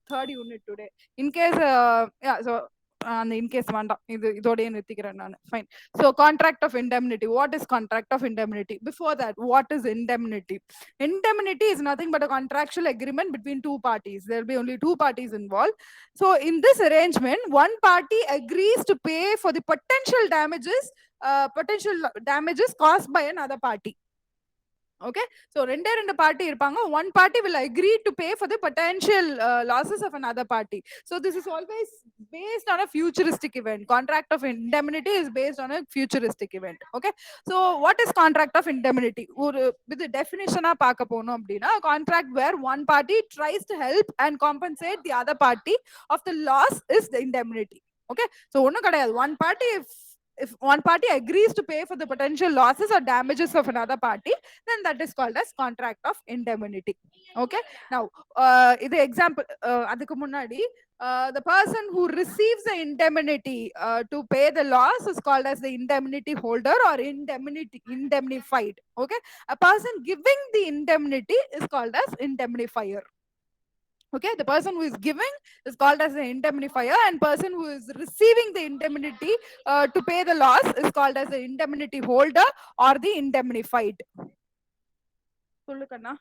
third unit today. In case, yeah, so in case fine. So contract of indemnity. What is contract of indemnity? Before that, what is indemnity? Indemnity is nothing but a contractual agreement between two parties. There will be only two parties involved. So in this arrangement, one party agrees to pay for the potential damages caused by another party. Okay, so rendu party irpanga, one party will agree to pay for the potential losses of another party. So this is always based on a futuristic event. Contract of indemnity is based on a futuristic event. Okay, so what is contract of indemnity? With the definition ah paaka ponom appadina, a contract where one party tries to help and compensate the other party of the loss is the indemnity. Okay, so one kadayadu, one party, if one party agrees to pay for the potential losses or damages of another party, then that is called as contract of indemnity. Okay, now the example adukku munnadi, the person who receives the indemnity to pay the loss is called as the indemnity holder or indemnified. Okay, a person giving the indemnity is called as indemnifier. Okay, the person who is giving is called as an indemnifier, and person who is receiving the indemnity to pay the loss is called as the indemnity holder or the indemnified. சொல்லுக்கண்ணா.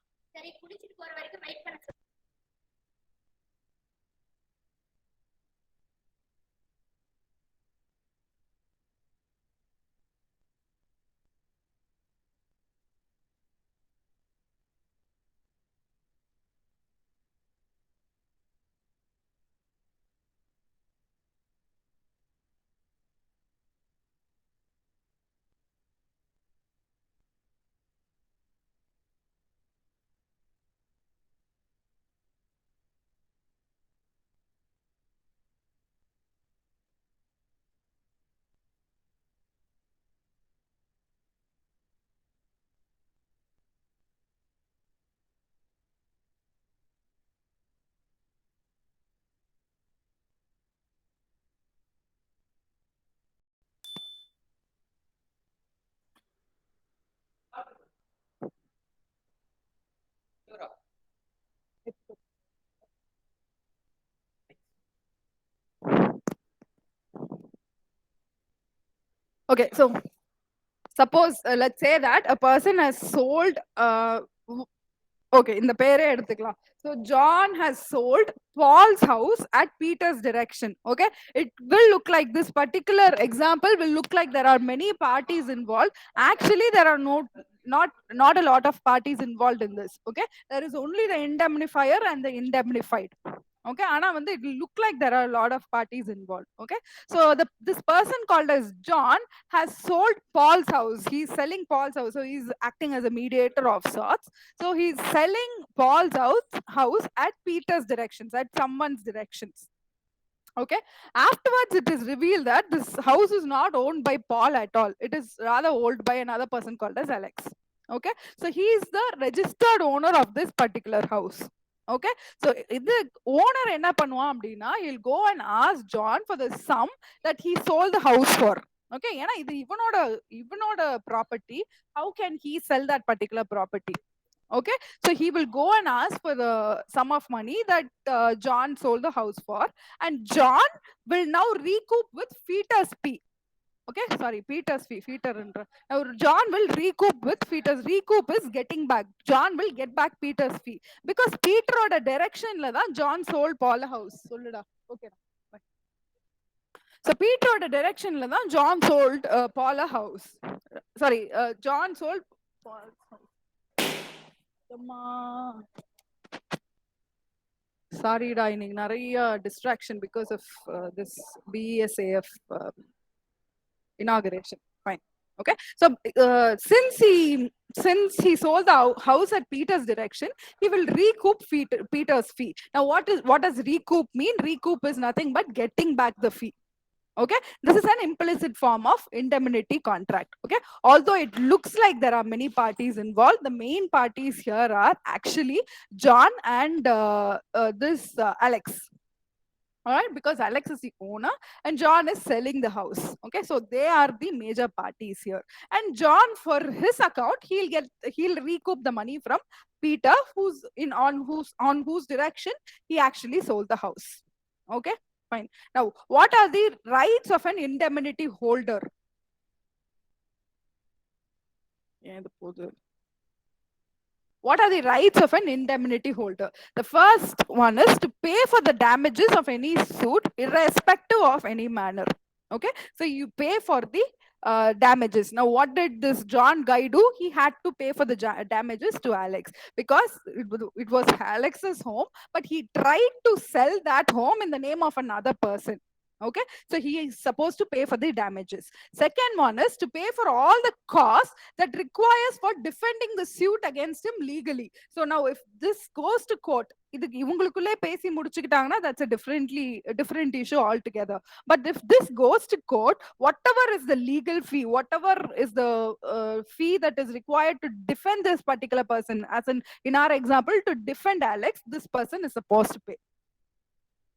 Okay, so suppose let's say that a person has sold okay, in the pere eduthikalam. So John has sold Paul's house at Peter's direction. Okay, it will look like this particular example will look like there are many parties involved. Actually, there are not a lot of parties involved in this. Okay, there is only the indemnifier and the indemnified. Okay, ana வந்து it will look like there are a lot of parties involved. Okay, so this person called as John has sold Paul's house. He's selling Paul's house, so he's acting as a mediator of sorts. So he's selling Paul's house at Peter's directions, at someone's directions. Okay, afterwards it is revealed that this house is not owned by Paul at all. It is rather owned by another person called as Alex. Okay, so he is the registered owner of this particular house. Okay, so the owner enna பண்ணுவான் அப்படின்னா, he'll go and ask John for the sum that he sold the house for. Okay, ஏன்னா இது இவனோட property. How can he sell that particular property? Okay, so he will go and ask for the sum of money that John sold the house for, and John will now recoup with Peter's fee. Okay, sorry, Peter's fee. Now John will recoup with Peter's. Recoup is getting back. John will get back Peter's fee because Peter oda direction la da John sold Paul a house. Solluda. Okay. So Peter oda direction la da John sold Paul a house. Sorry, John sold Paul's house. Sorry, இன்னைக்கு நிறைய distraction because of this BSAF inauguration. Fine. Okay, so since he sold the house at Peter's direction, he will recoup Peter's fee. Now what does recoup mean? Recoup is nothing but getting back the fee. Okay, this is an implicit form of indemnity contract. Okay, although it looks like there are many parties involved, the main parties here are actually John and this Alex. All right, because Alex is the owner and John is selling the house. Okay, so they are the major parties here, and John, for his account, he'll recoup the money from Peter, on whose direction he actually sold the house. Okay, fine. Now, what are the rights of an indemnity holder? What are the rights of an indemnity holder? The first one is to pay for the damages of any suit, irrespective of any manner. Okay, so you pay for the damages. Now, what did this John guy do? He had to pay for the damages to Alex, because it was Alex's home, but he tried to sell that home in the name of another person. Okay, so he is supposed to pay for the damages. Second one is to pay for all the costs that requires for defending the suit against him legally. So now if this goes to court, that's a different issue altogether. But if this goes to court, whatever is the legal fee, whatever is the fee that is required to defend this particular person, as in our example, to defend Alex, this person is supposed to pay.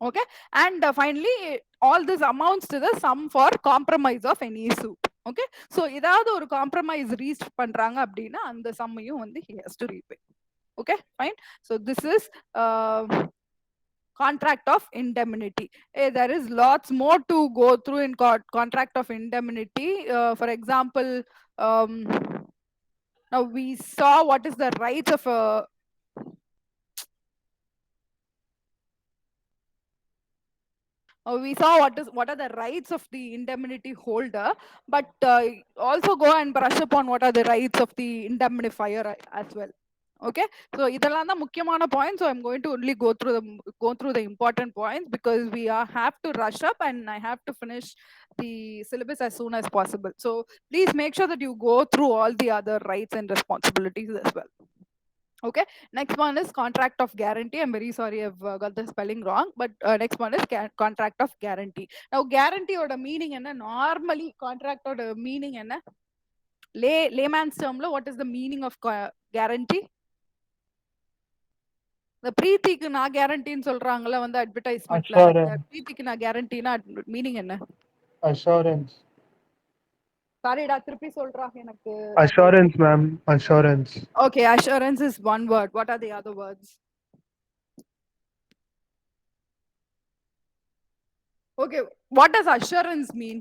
Okay, and finally all this amounts to the sum for compromise of any suit. Okay, so ஏதாவது ஒரு compromise reach பண்றாங்க அப்படின்னா அந்த சம்மையும் வந்து he has to repay. Okay, fine. So this is contract of indemnity. There is lots more to go through in contract of indemnity. For example, now we saw what is the rights of a we saw what are the rights of the indemnity holder, but also go and brush upon what are the rights of the indemnifier as well. Okay, so இதெல்லாம் தான் முக்கியமான points. So I'm going to only go through the important points, because we have to rush up and I have to finish the syllabus as soon as possible. So please make sure that you go through all the other rights and responsibilities as well. Okay, next one is contract of guarantee. I'm very sorry I've got the spelling wrong, but next one is contract of guarantee. Now guarantee oda meaning enna, normally contract oda meaning enna, layman's term lo, what is the meaning of guarantee? The பிரீத்திக்கு நான் கேரண்டின்னு சொல்றாங்கல வந்து அட்வர்டைஸ்மென்ட்ல, பிரீத்திக்கு நான் கேரண்டினா meaning என்ன? Assurance. சாரிடா திருப்பி சொல்றா எனக்கு. Assurance, ma'am. Assurance. Okay, assurance is one word. What are the other words? Okay, what does assurance mean?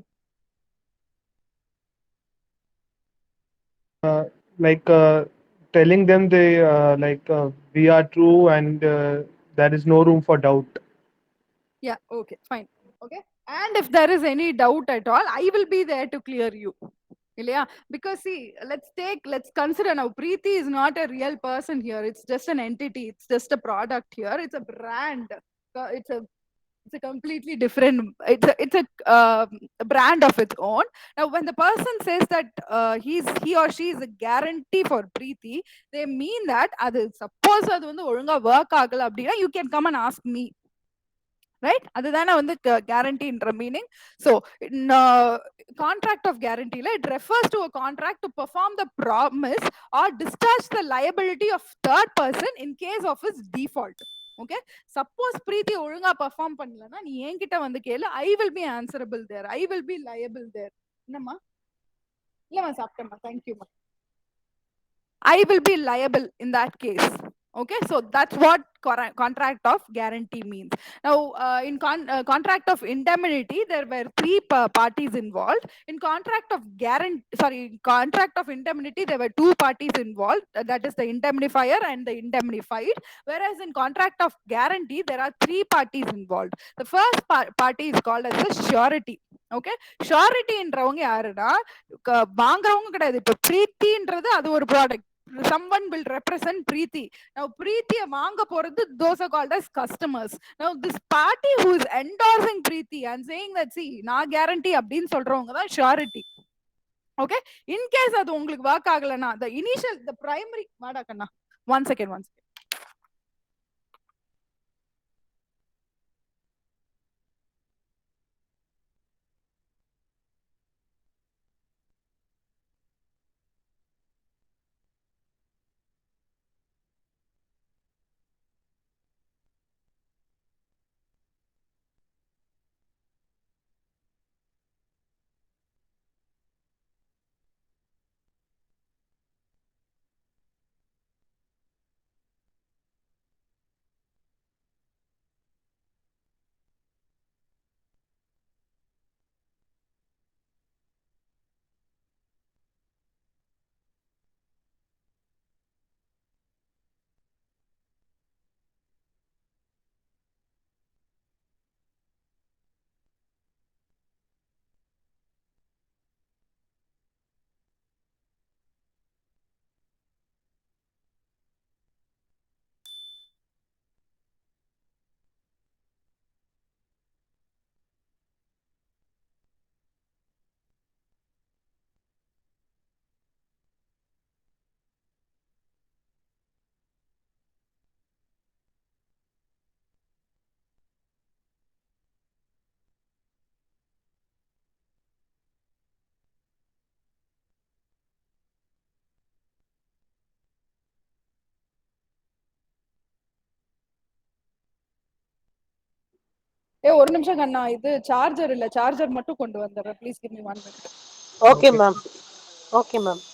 Like telling them they we are true and there is no room for doubt. Yeah, okay, fine. Okay, and if there is any doubt at all, I will be there to clear you. Yeah, because see, let's consider now, Preeti is not a real person here. It's just an entity. It's just a product here. It's a brand. It's a completely different, it's a brand of its own. Now when the person says that he or she is a guarantee for Preeti, they mean that adu suppose adu vandu olunga work agala appadina, you can come and ask me, right? அதுதானே வந்து guaranteeன்ற meaning. So in contract of guarantee, it refers to a contract to perform the promise or discharge the liability of third person in case of his default. Okay, suppose Preeti ஒழுங்கா perform பண்ணலனா நீ என்கிட்ட வந்து கேளு, I will be answerable there, I will be liable there. என்னம்மா? இல்லம்மா சாப்பிட்டேம்மா, thank you ma. I will be liable in that case. Okay, so that's what contract of guarantee means. Now in contract of indemnity, there were three parties involved. In contract of contract of indemnity, there were two parties involved, that is the indemnifier and the indemnified. Whereas in contract of guarantee, there are three parties involved. The first party is called as the surety. Okay, ஷூரிட்டின்றவங்க யாருன்னா வாங்குறவங்க கிடையாது. இப்ப பிரீத்தின்றது அது ஒரு product, someone will represent Preeti. Now Preeti vaanga poradhu, those are called as customers. Now this party who is endorsing Preeti and saying that see na guarantee அப்படினு சொல்றவங்க தான் surety. Okay, in case அது உங்களுக்கு work ஆகலனா, the primary வாடா கண்ணா, one second. ஒரு நிமிஷம் கண்ணா, இது charger இல்ல, சார்ஜர் மட்டும் கொண்டு வந்துடுறேன். Please give me 1 minute. Okay ma'am. Okay ma'am.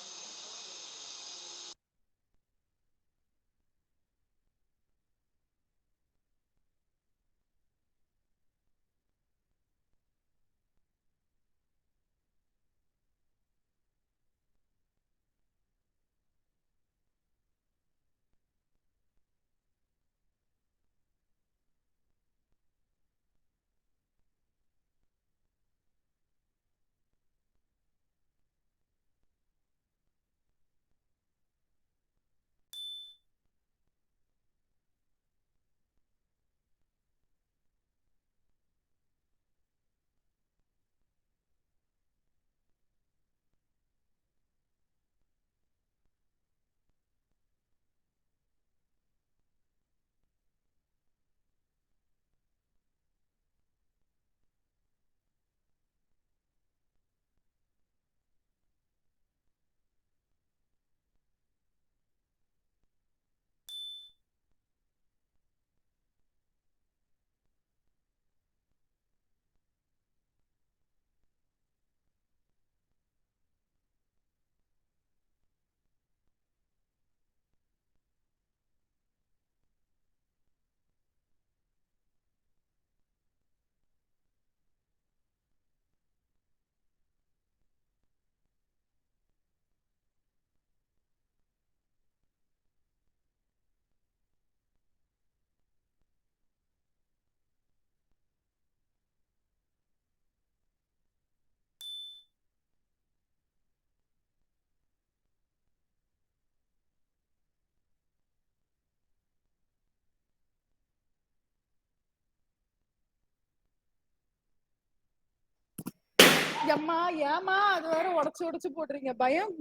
எம்மா ஏமா அது வேற உடைச்சு போடுறீங்க?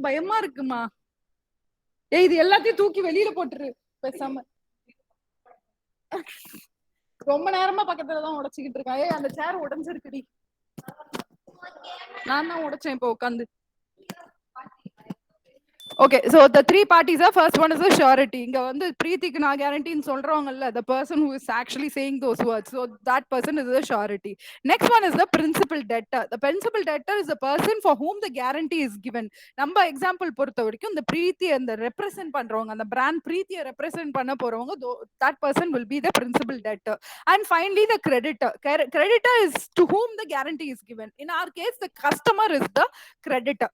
பயமா இருக்குமா? இது எல்லாத்தையும் தூக்கி வெளியில போட்டுரு பேசாம. ரொம்ப நேரமா பக்கத்துலதான் உடைச்சுக்கிட்டு இருக்கேன். அந்த சேர் உடைஞ்சிருக்குடி. நான் தான் உடைச்சேன் இப்போ உட்காந்து. Okay, so the three parties are, first one is the surety. இங்க வந்து பிரீத்திக்கு நான் கேரண்டின்னு சொல்றவங்கல்ல, the person who is actually saying those words, so that person is the surety. Next one is the principal debtor. The principal debtor is the person for whom the guarantee is given. நம்ம example பொறுத்த வரைக்கும் இந்த பிரீத்தி அந்த represent பண்றவங்க, அந்த brand பிரீத்தியை represent பண்ண போறவங்க, that person will be the principal debtor. And finally the creditor. Creditor is to whom the guarantee is given. In our case the customer is the creditor.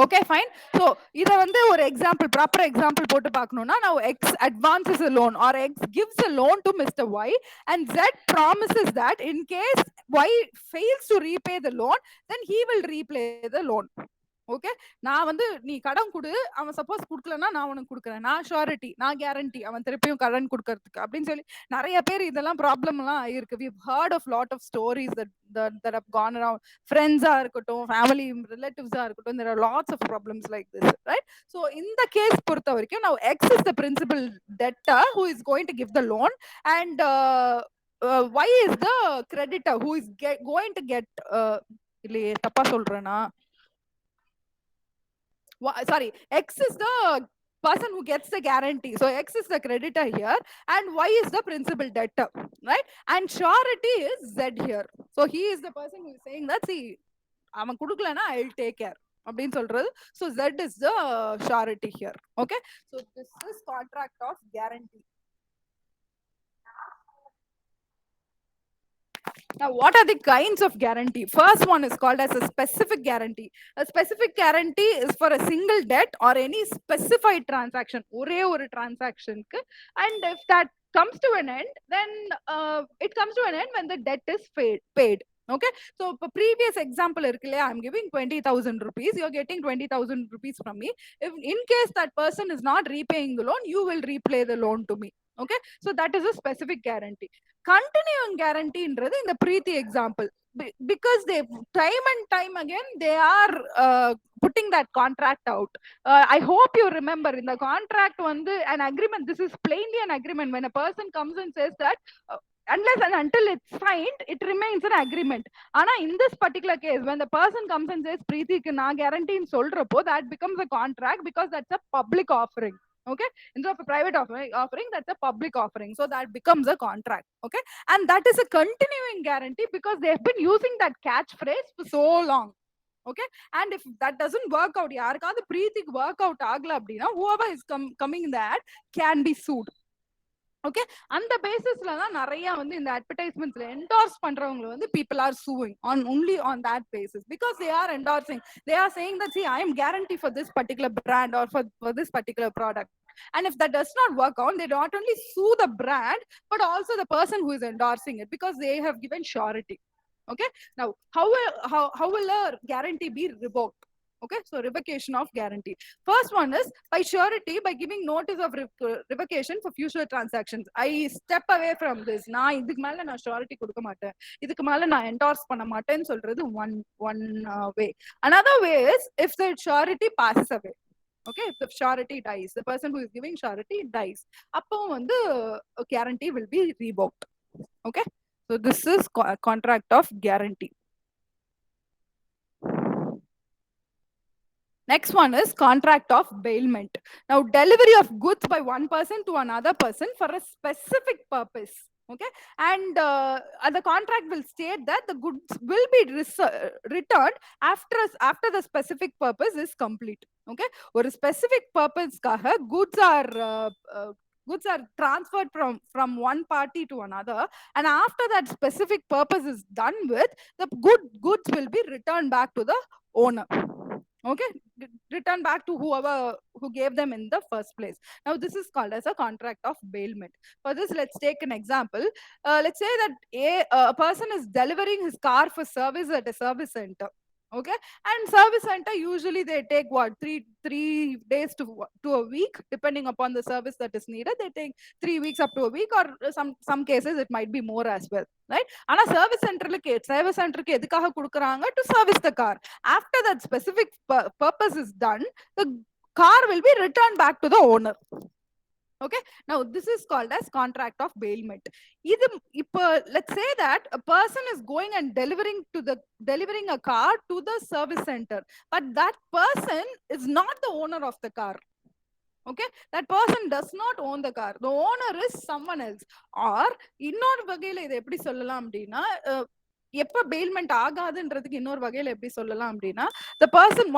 Okay, fine. So இத வந்து ஒரு example, proper example போட்டு பார்க்கணும்னா, now X advances a loan or X gives a loan to Mr. Y and Z promises that in case Y fails to repay the loan, then he will repay the loan. Okay, நான் வந்து நீ கடன் கொடு, அவன் suppose கொடுக்கலன்னா நான் உனக்கு கொடுக்குறேன், நான் ஷூரிட்டி, நான் கேரண்டி அவன் திருப்பியும் கடன் கொடுக்கறதுக்கு அப்படின்னு சொல்லி நிறைய பேர் இதெல்லாம் ப்ராப்ளம் எல்லாம் ஆயிருக்கு. we've heard of lot of stories that have gone around. ஃப்ரெண்ட்ஸா இருக்கட்டும், ஃபேமிலி ரிலேட்டிவ்ஸா இருக்கட்டும், there are lots of problems like this, right? So இந்த கேஸ் பொறுத்த வரைக்கும் now X is the principal debtor who is going to give the loan and Y is the creditor who is going to get இல்லையே தப்பா சொல்றேனா, sorry, X is the person who gets the guarantee, so X is the creditor here and Y is the principal debtor, right? And surety is Z here, so he is the person who is saying that, see, அவன் குடுக்கலனா I'll take care அப்படின்னு சொல்றது. So Z is the surety here. Okay, so this is contract of guarantee. Now, what are the kinds of guarantee? First one is called as a specific guarantee. A specific guarantee is for a single debt or any specified transaction. ஒரே ஒரு transactionக்கு, and if that comes to an end, then it comes to an end when the debt is paid. Okay, so previous example irukle, I'm giving 20,000 rupees, you're getting 20,000 rupees from me. If in case that person is not repaying the loan, you will repay the loan to me. Okay, so that is a specific guarantee. Continuing guarantee inradhu in the Preeti example, because they time and time again they are putting that contract out. I hope you remember in the contract vandu an agreement, this is plainly an agreement. When a person comes and says that unless and until it's signed, it remains an agreement. Ana in this particular case, when the person comes and says Preeti ku na guarantee in solrapo, that becomes a contract because that's a public offering. Okay, instead of a private offering, that's a public offering, so that becomes a contract. Okay, and that is a continuing guarantee because they have been using that catchphrase for so long. Okay, and if that doesn't work out, யாருக்காவது பிரீத்திக்கு work out ஆகல அப்படின்னா whoever is coming in the ad can be sued. Okay, அந்த பேசிஸ்ல தான் நிறைய வந்து இந்த அட்வர்டைஸ்மெண்ட்ஸ்ல endorse பண்றவங்க வந்து people are suing on only on that basis because they are endorsing, they are saying that see I am guarantee for this particular brand or for this particular product, and if that does not work out, they not only sue the brand but also the person who is endorsing it because they have given surety. Okay, now how will a guarantee be revoked? Okay, so revocation of guarantee. First one is by surety, by giving notice of revocation for future transactions. I step away from this. நான் இதுக்கு மேல நான் surety கொடுக்க மாட்டேன், இதுக்கு மேல நான் endorse பண்ண மாட்டேன்னு சொல்றது one way. Another way is if the surety passes away. Okay, if the surety dies, the person who is giving surety dies, அப்போ வந்து guarantee will be revoked. Okay, so this is contract of guarantee. Next one is contract of bailment. Now, delivery of goods by one person to another person for a specific purpose. Okay, and the contract will state that the goods will be returned after the specific purpose is complete. Okay, or a specific purpose goods are transferred from one party to another, and after that specific purpose is done with, the goods will be returned back to the owner. Okay, return back to whoever who gave them in the first place. Now this is called as a contract of bailment. For this, let's take an example. Let's say that a person is delivering his car for service at a service center. Okay, and service center usually they take what, three days to a week, depending upon the service that is needed. They take 3 weeks up to a week, or some cases it might be more as well, right? ஆனா service centerக்கு எதுக்காக கொடுக்கறாங்க? To service the car. After that specific purpose is done, the car will be returned back to the owner. Okay, now this is called as contract of bailment. Let's say that a person is going and delivering a car to the service center, but that person is not the owner of the car. Okay, that person does not own the car, the owner is someone else. Or இன்னொரு வகையில இதை எப்படி சொல்லலாம் அப்படின்னா, எப்ப bailment ஆகாதுன்றதுக்கு இன்னொரு வகையில எப்படி சொல்லலாம் அப்படின்னா,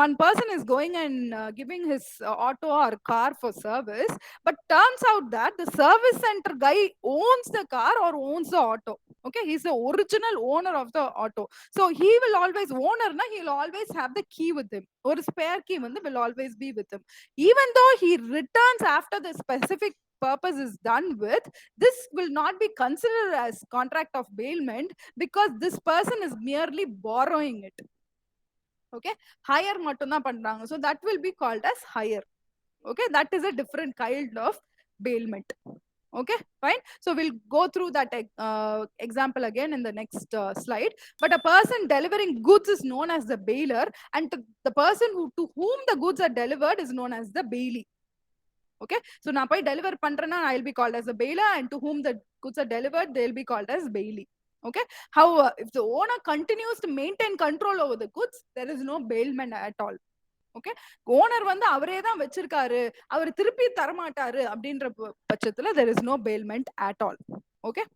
one person is going and giving his auto or car for service, but turns out that the service center guy owns the car or owns the auto. Okay, he's the original owner of the auto, so he will always he'll always have the key with him, or spare key will always be with him, even though he returns after the specific purpose is done with. This will not be considered as contract of bailment because this person is merely borrowing it. Okay, hire mattum dhaan pandranga, so that will be called as hire. Okay, that is a different kind of bailment. Okay, fine. So we'll go through that example again in the next slide. But a person delivering goods is known as the bailer, and the person to whom the goods are delivered is known as the bailee. Okay, so நான் போய் deliver பண்றேன்னா I'll be called as a bailer, and to whom the goods are delivered they'll be called as bailee. Okay, however, if the owner continues to maintain control over the goods, there is no bailment at all. Okay, owner வந்து அவரே தான் வச்சிருக்காரு, அவர் திருப்பி தரமாட்டாரு அப்படின்ற பட்சத்துல there is no bailment at all. Okay,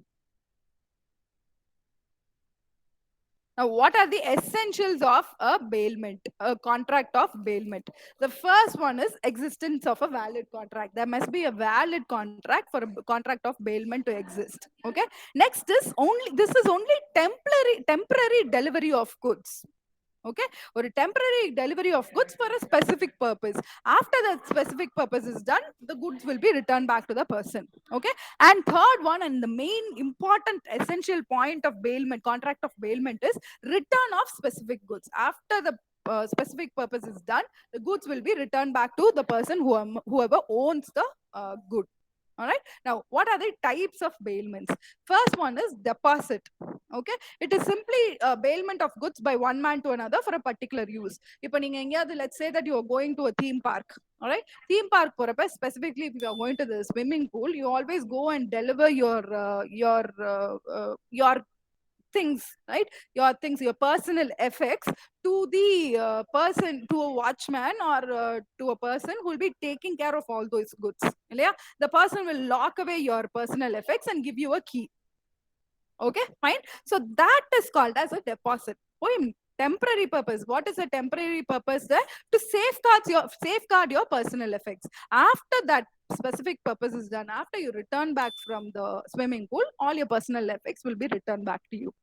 now what are the essentials of a bailment, a contract of bailment? The first one is existence of a valid contract. There must be a valid contract for a contract of bailment to exist. Okay, next is this is only temporary delivery of goods. Okay, or a temporary delivery of goods for a specific purpose. After that specific purpose is done, the goods will be returned back to the person. Okay, and third one, and the main important essential point of bailment, contract of bailment, is return of specific goods. After the specific purpose is done, the goods will be returned back to the person whoever owns the good. All right, now what are the types of bailments? First one is deposit. Okay, it is simply bailment of goods by one man to another for a particular use. Ipo neenga engiyadhu, let's say that you are going to a theme park. All right, theme park porappa, specifically if you are going to the swimming pool, you always go and deliver your things, right? Your things, your personal effects to the person, to a watchman, or to a person who will be taking care of all those goods. Yeah, the person will lock away your personal effects and give you a key. Okay, fine. So that is called as a deposit. Temporary purpose. What is a temporary purpose there? To safeguard your personal effects. After that specific purpose is done, after you return back from the swimming pool, all your personal effects will be returned back to you.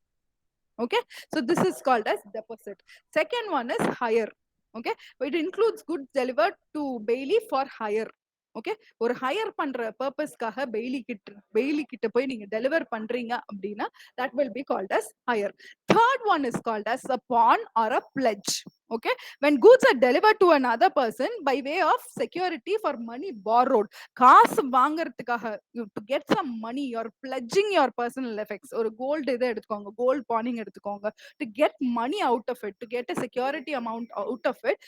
Okay, so this is called as deposit. Second one is hire. Okay, it includes goods delivered to bailey for hire. Okay, ஒரு higher பண்ற பர்பஸ்க்காக Bailey கிட்ட போய் நீங்க deliver பண்றீங்க அப்படின்னா that will be called as hire. Third one is called as a pawn or a pledge. Okay, when goods are delivered to another person by way of security for money borrowed, காசு வாங்குறதுக்காக, to get some money, you're pledging your personal effects. ஒரு gold இதை எடுத்துக்கோங்க, gold pawning எடுத்துக்கோங்க, to get money out of it, to get a security amount out of it.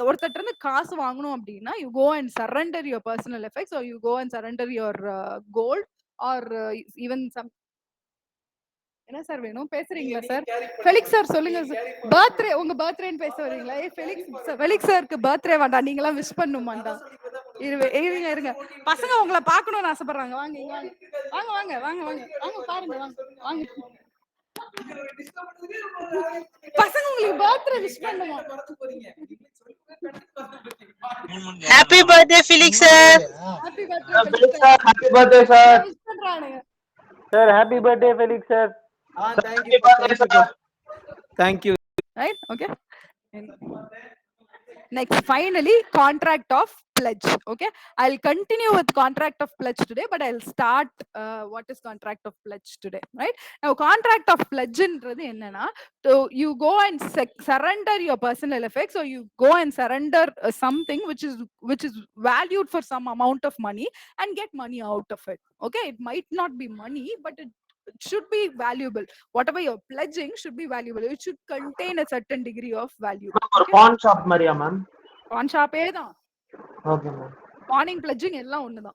ஒருத்தட்ட இருந்து காசு வாங்கணும் அப்படின்னா you go and surrender your personal effects, or you go and surrender your gold, or even some. என்ன sir வேணும், பேசுறீங்களா sir? Felix sir சொல்லுங்க sir. Birthday, உங்க பர்த்டேன்னு பேச வரீங்களா? ஃபெலிக்ஸ் சாருக்கு பர்த்டே வேண்டாம், நீங்க எல்லாம் விஷ் பண்ணுமாண்டா. இருங்க பசங்க உங்களை பார்க்கணும்னு ஆசைப்படுறாங்க. வாங்க வாங்க வாங்க வாங்க வாங்க வாங்க பாருங்க, வாங்க வாங்க. பசங்க உங்களுக்கு பர்த்டே விஷ் பண்ணுமா? Happy birthday, Felix sir. Happy Felix sir, happy birthday sir. விஷ் பண்றானுங்க. Sir, happy birthday, Felix sir. Thank you sir. Thank you. Right? Okay. Next, finally, contract of pledge. Okay, I'll continue with contract of pledge today, but I'll start what is contract of pledge today. Right now, contract of pledge inradhu enna, so you go and surrender your personal effects, or you go and surrender something which is valued for some amount of money and get money out of it. Okay, it might not be money, but it should be valuable. Whatever you're pledging should be valuable. It should contain a certain degree of value. Okay. Pawn shop mariya ma'am? Pawn shop e da. Okay ma'am. Pawning pledging ella onnu da.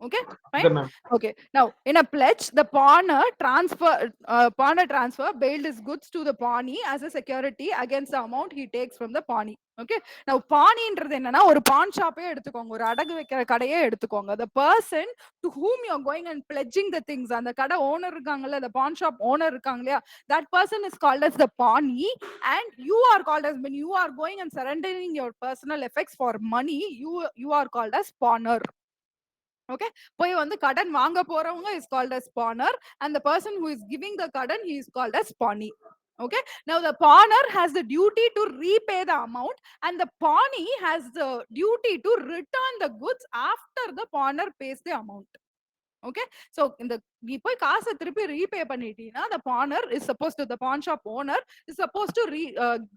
Okay, fine. Okay ma'am. Okay, now in a pledge, the pawner transfer bailed his goods to the pawnee as a security against the amount he takes from the pawnee. Okay, now pawnee-ன்றது என்னன்னா, ஒரு pawn shop-ஏ எடுத்துக்கோங்க, ஒரு அடகு வைக்கிற கடையே எடுத்துக்கோங்க. The person to whom you are going and pledging the things, அந்த கடை ஓனர் இருக்காங்கல்ல, the pawn shop owner இருக்காங்க இல்லையா, that person is called as the pawnee, and you are called as, when you are going and surrendering your personal effects for money, you are called as pawner. Okay, போய் வந்து கடன் வாங்க போறவங்க is called as pawner, and the person who is giving the kadan, he is called as pawnee. Okay, now the pawner has the duty to repay the amount, and the pawnee has the duty to return the goods after the pawner pays the amount. Okay, so in the நீ போய் காசை திருப்பி repay பண்ணிட்டீங்கன்னா, the pawners is supposed to, the pawn shop owner is supposed to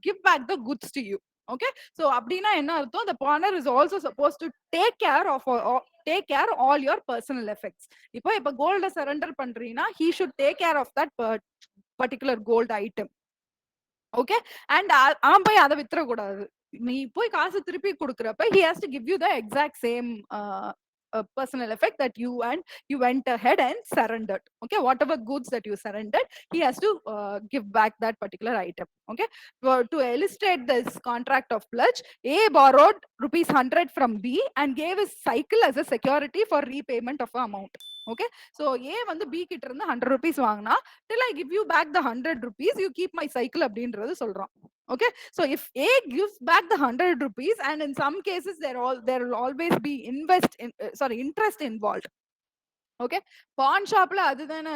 give back the goods to you. Okay, so அப்படின்னா என்ன அர்த்தம், the pawners is also supposed to take care all your personal effects. இப்போ கோல்ட surrender பண்றீங்கன்னா, he should take care of that particular gold item. Okay, and அவன் போய் அதை வித்துற கூடாது. நீ போய் காசு திருப்பி கொடுக்கறப்ப he has to give you the exact same personal effect that you went ahead and surrendered. Okay, whatever goods that you surrendered, he has to give back that particular item. Okay, to illustrate this contract of pledge, A borrowed ₹100 from B and gave his cycle as a security for repayment of the amount. Okay, so A வந்து B கிட்ட இருந்து ₹100 வாங்கினா, till I give you back the ₹100, you keep my cycle அப்படின்றது சொல்றான். Okay, so if A gives back the ₹100, and in some cases there will always be interest involved. Okay, pawn shop la adudana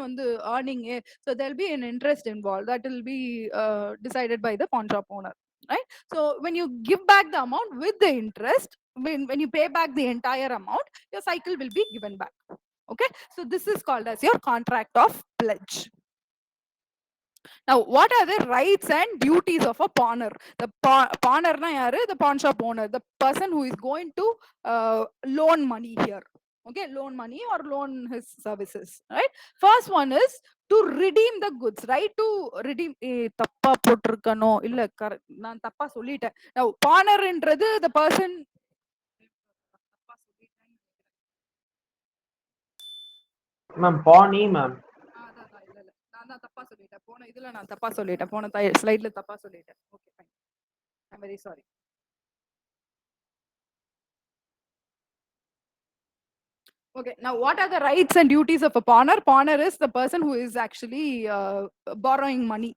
vandu earning, so there will be an interest involved that will be decided by the pawn shop owner, right? So when you give back the amount with the interest, when you pay back the entire amount, your cycle will be given back. Okay, so this is called as your contract of pledge. Now, what are the rights and duties of a pawner? The pawner na yaru? The pawn shop owner, the person who is going to loan money here. Okay, loan money or loan his services, right? First one is to redeem the goods, right? To redeem, tappa potrukano illa, நான் தப்பா சொல்லிட்டேன். Now pawner என்றது the person, ma'am, pawnee ma'am. போன இதுல நான் தப்பா சொல்லிட்டேன், போன ஸ்லைட்ல தப்பா சொல்லிட்டேன். Okay fine, I am very sorry. Okay, now what are the rights and duties of a pawner? Pawner is the person who is actually borrowing money.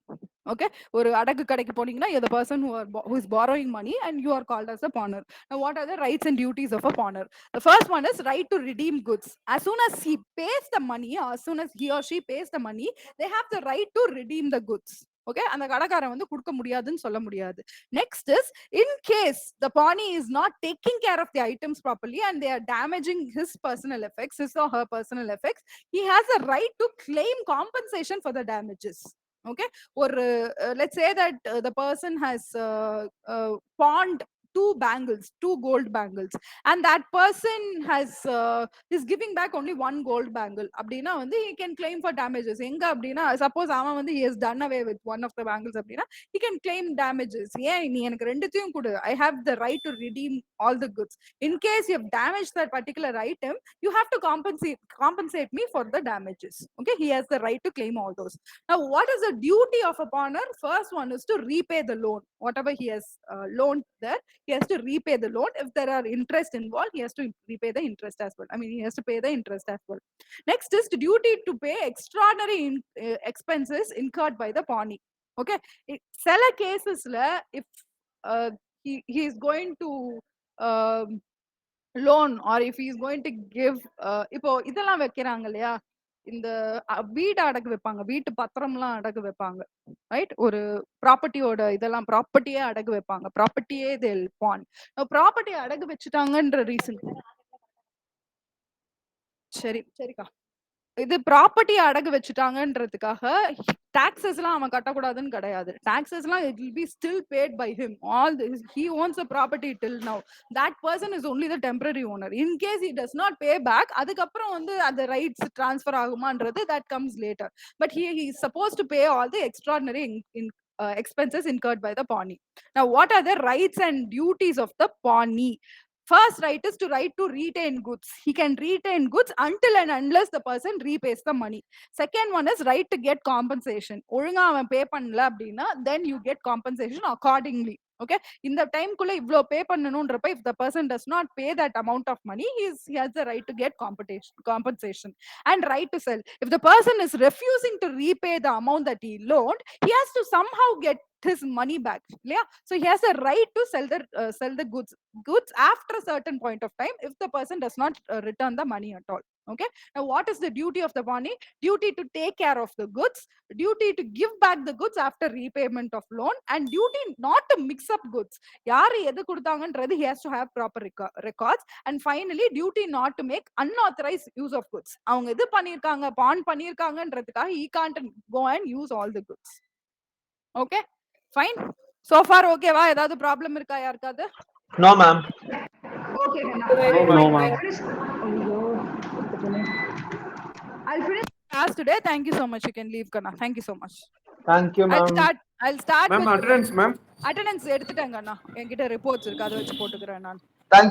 Okay, ஒரு அடகு கடைக்கு போனீங்கன்னா you're the person who is borrowing money and you are called as a pawner. Now what are the rights and duties of a pawner? The first one is right to redeem goods. As soon as he pays the money, or as soon as he or she pays the money, they have the right to redeem the goods. Okay, அந்த கடைக்காரன் வந்து கொடுக்க முடியாதுன்னு சொல்ல முடியாது. Next is, in case the pawnee is not taking care of the items properly and they are damaging his personal effects, his or her personal effects, he has a right to claim compensation for the damages. Okay, or let's say that the person has pawned two gold bangles, and that person is giving back only one gold bangle. Abdina வந்து he can claim for damages. எங்க அப்படின்னா, suppose அவன் வந்து he has done away with one of the bangles அப்படின்னா, he can claim damages. ஏன் நீ எனக்கு ரெண்டுத்தையும் கொடு, I have the right to redeem all the goods. In case you have damaged that particular item, you have to compensate me for the damages. Okay, he has the right to claim all those. Now what is the duty of a pawner? First one is to repay the loan, whatever he has loaned there. He has to repay the loan. If there are interest involved, he has to repay the interest as well. I mean, he has to pay the interest as well. Next is the duty to pay extraordinary expenses incurred by the pawnee. Okay, சில கேசஸ்ல if he is going to loan or if he is going to give இப்போ இதெல்லாம் வைக்கிறாங்க இல்லையா, இந்த வீடு அடகு வைப்பாங்க, வீட்டு பத்திரம்லாம் அடகு வைப்பாங்க, ரைட்? ஒரு ப்ராப்பர்ட்டியோட இதெல்லாம் ப்ராப்பர்ட்டியே அடகு வைப்பாங்க, ப்ராப்பர்ட்டியே they'll pawn. ப்ராப்பர்ட்டி அடகு வச்சுட்டாங்கன்ற ரீசன், சரிக்கா, இது ப்ராப்பர்ட்டி அடகு வச்சுட்டாங்கன்றதுக்காக டாக்ஸஸ் எல்லாம் அவன் கட்டக்கூடாதுன்னு கிடையாது. டாக்ஸஸ் எல்லாம் it will be still paid by him. All this, he owns a property till now. That person is only the temporary owner. In case he does not pay back, அதுக்கப்புறம் வந்து அந்த rights transfer ஆகுமான்றது that comes later. But he is supposed to pay all the extraordinary expenses incurred by the pawnee. Now what are the rights and duties of the pawnee? First right is to right to retain goods. He can retain goods until and unless the person repays the money. Second one is right to get compensation. ஒழுங்கா அவன் பே பண்ணல அப்படின்னா then you get compensation accordingly. Okay, in the time குள்ள இவ்ளோ பே பண்ணனும்ன்றப்ப if the person does not pay that amount of money, he has the right to get compensation. And right to sell. If the person is refusing to repay the amount that he loaned, he has to somehow get his money back. Yeah, so he has a right to sell the goods after a certain point of time if the person does not return the money at all. Okay, now what is the duty of the pawnee? Duty to take care of the goods, duty to give back the goods after repayment of loan, and duty not to mix up goods. யாரு எது கொடுத்தாங்கன்றது he has to have proper records. And finally, duty not to make unauthorized use of goods. அவங்க இது பண்ணிருக்காங்க, பான் பண்ணிருக்காங்கன்றதுக்காக he can't go and use all the goods. Okay, fine, so far okay வா? ஏதாவது problem இருக்கா யாருக்காவது? No, ma'am. Okay, No, ma'am. I'll finish class today. Thank you so much. You can leave, Kanna. Thank you so much. Thank you, ma'am. I'll start Ma'am, with attendance, ma'am. attendance எடுத்துட்டேங்க அண்ணா, என்கிட்ட reports இருக்கு, அதை வச்சு போட்டுக்கிறேன் நான். Thank you.